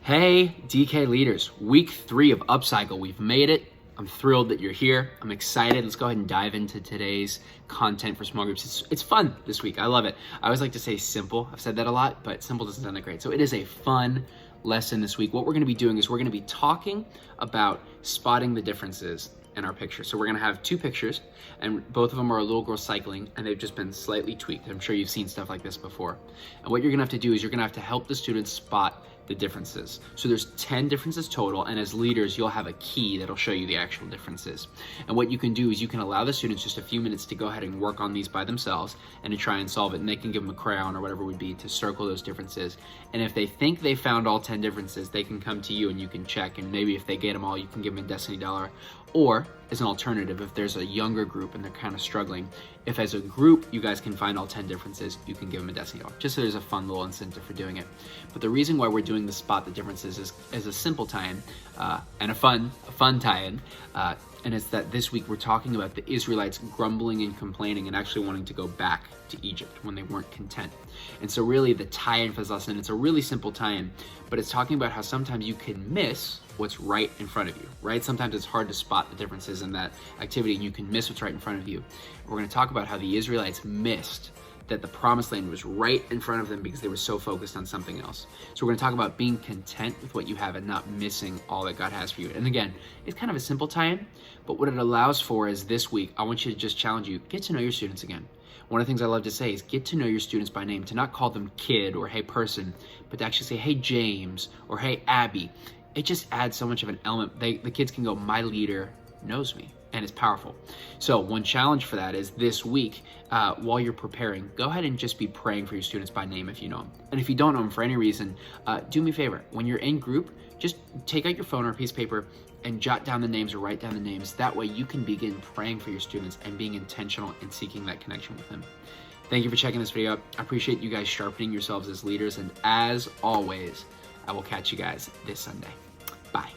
Hey, DK leaders, week 3 of UpCycle. We've made it. I'm thrilled that you're here. I'm excited. Let's go ahead and dive into today's content for small groups. It's fun this week. I love it. I always like to say simple. I've said that a lot, but simple doesn't sound that great. So it is a fun lesson this week. What we're going to be doing is we're going to be talking about spotting the differences in our picture. So we're going to have 2 pictures, and both of them are a little girl cycling, and they've just been slightly tweaked. I'm sure you've seen stuff like this before. And what you're going to have to do is you're going to have to help the students spot the differences. So there's 10 differences total, and as leaders, you'll have a key that'll show you the actual differences. And what you can do is you can allow the students just a few minutes to go ahead and work on these by themselves and to try and solve it. And they can give them a crayon or whatever it would be to circle those differences. And if they think they found all 10 differences, they can come to you and you can check. And maybe if they get them all, you can give them a Destiny dollar. Or as an alternative, if there's a younger group and they're kind of struggling, if as a group you guys can find all 10 differences, you can give them a Destiny dollar, just so there's a fun little incentive for doing it. But the reason why we're doing the spot the differences is a simple tie-in and a fun tie-in, and it's that this week we're talking about the Israelites grumbling and complaining and actually wanting to go back to Egypt when they weren't content. And so really the tie-in for this lesson, it's a really simple tie-in, but it's talking about how sometimes you can miss what's right in front of you, right? Sometimes it's hard to spot the differences in that activity and you can miss what's right in front of you. We're going to talk about how the Israelites missed that the promised land was right in front of them because they were so focused on something else. So we're going to talk about being content with what you have and not missing all that God has for you. And again, it's kind of a simple tie-in, but what it allows for is this week, I want you to just challenge you, get to know your students again. One of the things I love to say is get to know your students by name, to not call them kid or hey person, but to actually say, hey James or hey Abby. It just adds so much of an element. The kids can go, my leader knows me. And it's powerful. So one challenge for that is this week, while you're preparing, go ahead and just be praying for your students by name if you know them. And if you don't know them for any reason, do me a favor. When you're in group, just take out your phone or a piece of paper and jot down the names or write down the names. That way you can begin praying for your students and being intentional in seeking that connection with them. Thank you for checking this video out. I appreciate you guys sharpening yourselves as leaders. And as always, I will catch you guys this Sunday. Bye.